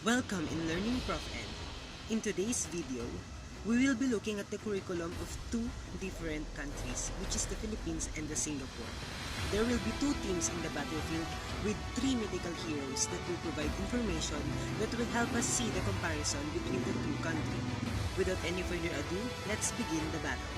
Welcome in Learning Prof N. In today's video, we will be looking at the curriculum of two different countries, which is the Philippines and the Singapore. There will be two teams in the battlefield with three mythical heroes that will provide information that will help us see the comparison between the two countries. Without any further ado, let's begin the battle.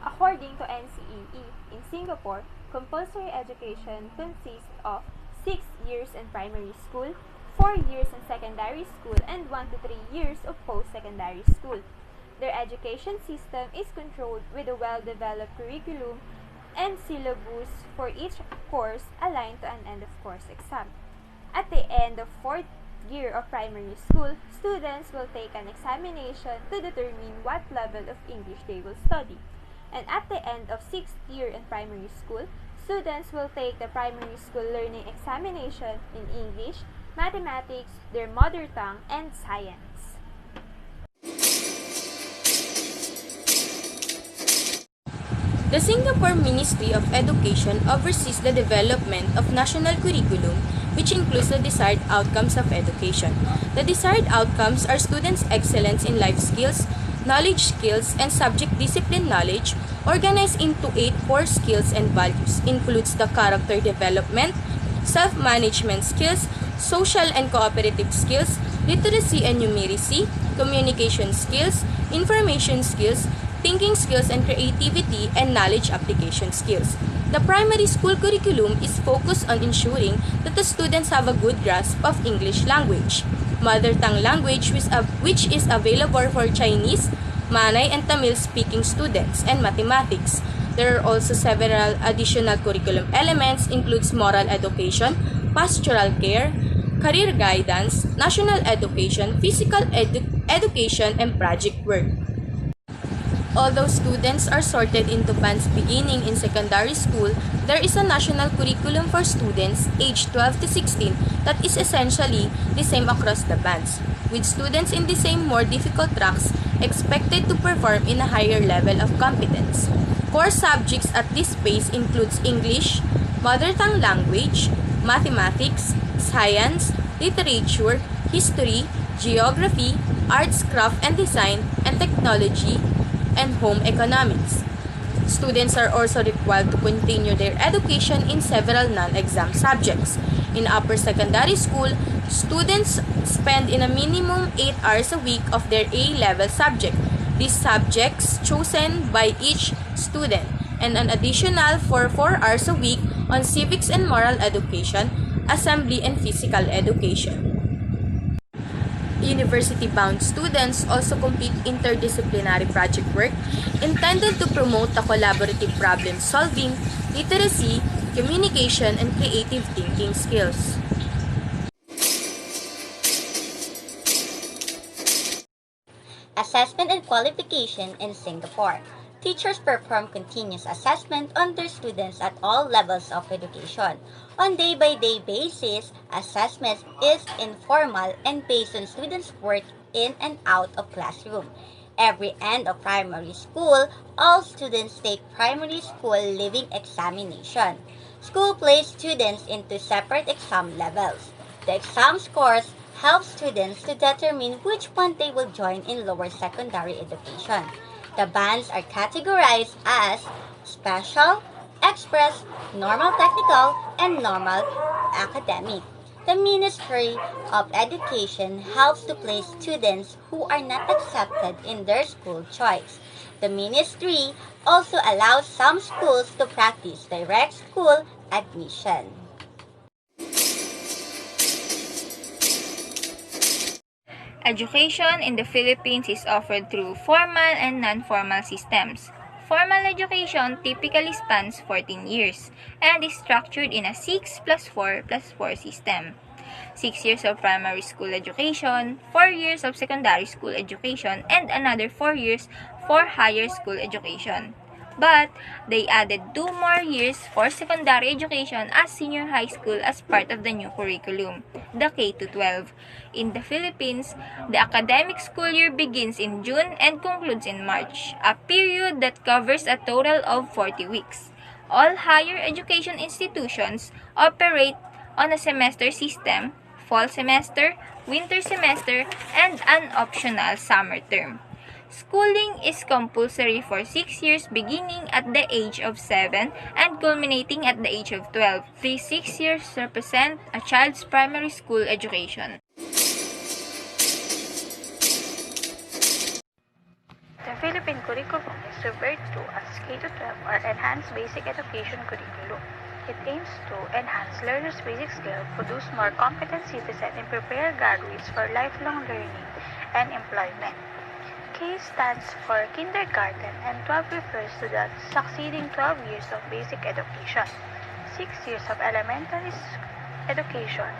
According to NCEE, in Singapore, compulsory education consists of 6 years in primary school, 4 years in secondary school, and 1 to 3 years of post-secondary school. Their education system is controlled with a well-developed curriculum and syllabus for each course aligned to an end-of-course exam. At the end of 4th year of primary school, students will take an examination to determine what level of English they will study. And at the end of 6th year in primary school, students will take the primary school learning examination in English, mathematics, their mother tongue, and science. The Singapore Ministry of Education oversees the development of national curriculum, which includes the desired outcomes of education. The desired outcomes are students' excellence in life skills, knowledge skills, and subject discipline knowledge, organized into 8 core skills and values, includes the character development, self-management skills, social and cooperative skills, literacy and numeracy, communication skills, information skills, thinking skills and creativity, and knowledge application skills. The primary school curriculum is focused on ensuring that the students have a good grasp of English language, mother tongue language which is available for Chinese, Malay, and Tamil speaking students, and mathematics. There are also several additional curriculum elements, includes moral education, pastoral care, career guidance, national education, physical education, and project work. Although students are sorted into bands beginning in secondary school, there is a national curriculum for students aged 12 to 16 that is essentially the same across the bands, with students in the same more difficult tracks expected to perform in a higher level of competence. Core subjects at this phase includes English, mother tongue language, mathematics, science, literature, history, geography, arts, craft and design, and technology, and home economics. Students are also required to continue their education in several non-exam subjects. In upper secondary school, students spend in a minimum 8 hours a week of their A-level subject. These subjects chosen by each student, and an additional 4 hours a week on civics and moral education, assembly, and physical education. University-bound students also complete interdisciplinary project work intended to promote the collaborative problem-solving, literacy, communication, and creative thinking skills. Assessment and qualification in Singapore. Teachers perform continuous assessment on their students at all levels of education. On day-by-day basis, assessment is informal and based on students' work in and out of classroom. Every end of primary school, all students take primary school leaving examination. School placed students into separate exam levels. The exam scores help students to determine which one they will join in lower secondary education. The bands are categorized as special, express, normal technical, and normal academic. The Ministry of Education helps to place students who are not accepted in their school choice. The ministry also allows some schools to practice direct school admission. Education in the Philippines is offered through formal and non-formal systems. Formal education typically spans 14 years and is structured in a 6+4+4 system. 6 years of primary school education, 4 years of secondary school education, and another 4 years for higher school education. But they added 2 more years for secondary education as senior high school as part of the new curriculum, the K-12. In the Philippines, the academic school year begins in June and concludes in March, a period that covers a total of 40 weeks. All higher education institutions operate on a semester system, fall semester, winter semester, and an optional summer term. Schooling is compulsory for 6 years beginning at the age of 7 and culminating at the age of 12. These 6 years represent a child's primary school education. The Philippine curriculum is referred to as K-12 or Enhanced Basic Education Curriculum. It aims to enhance learners' basic skills, produce more competent citizens, and prepare graduates for lifelong learning and employment. K stands for kindergarten and 12 refers to the succeeding 12 years of basic education, 6 years of elementary education,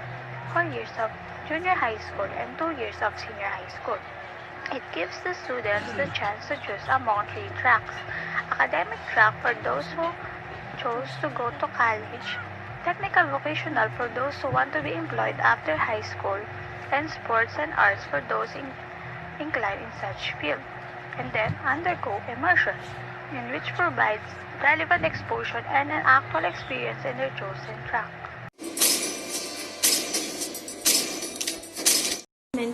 4 years of junior high school, and 2 years of senior high school. It gives the students the chance to choose among 3 tracks: academic track for those who chose to go to college, technical vocational for those who want to be employed after high school, and sports and arts for those inclined in such field, and then undergo immersion, in which provides relevant exposure and an actual experience in their chosen track.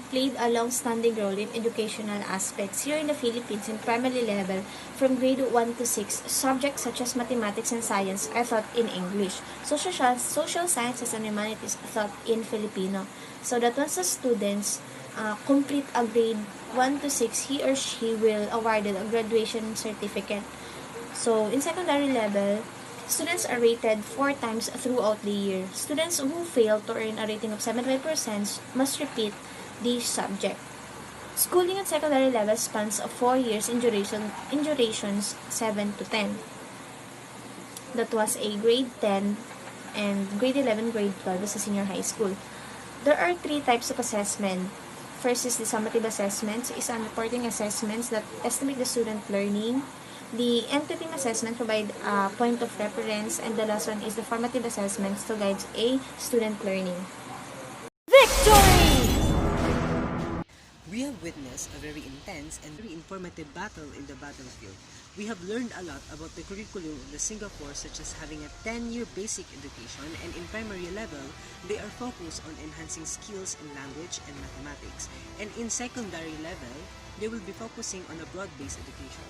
Played a long-standing role in educational aspects. Here in the Philippines, in primary level, from grade 1 to 6, subjects such as mathematics and science are taught in English. Social sciences and humanities are taught in Filipino. So that once the students complete a grade 1 to 6, he or she will awarded a graduation certificate. So in secondary level, students are rated 4 times throughout the year. Students who fail to earn a rating of 75% must repeat the subject. Schooling at secondary level spans 4 years in durations 7 to 10. That was a grade 10 and grade 11, grade 12 as a senior high school. There are 3 types of assessment. First is the summative assessments, is an reporting assessments that estimate the student learning. The end-to-team assessment provide a point of reference, and the last one is the formative assessments to guide a student learning. We have witnessed a very intense and very informative battle in the battlefield. We have learned a lot about the curriculum of the Singapore, such as having a 10-year basic education, and in primary level, they are focused on enhancing skills in language and mathematics. And in secondary level, they will be focusing on a broad-based education.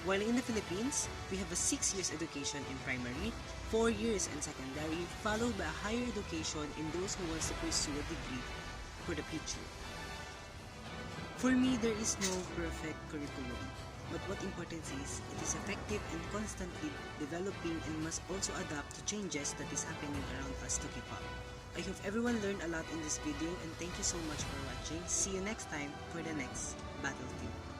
While in the Philippines, we have a 6 years education in primary, 4 years in secondary, followed by a higher education in those who wants to pursue a degree for the future. For me, there is no perfect curriculum, but what important is, it is effective and constantly developing and must also adapt to changes that is happening around us to keep up. I hope everyone learned a lot in this video, and thank you so much for watching. See you next time for the next battlefield.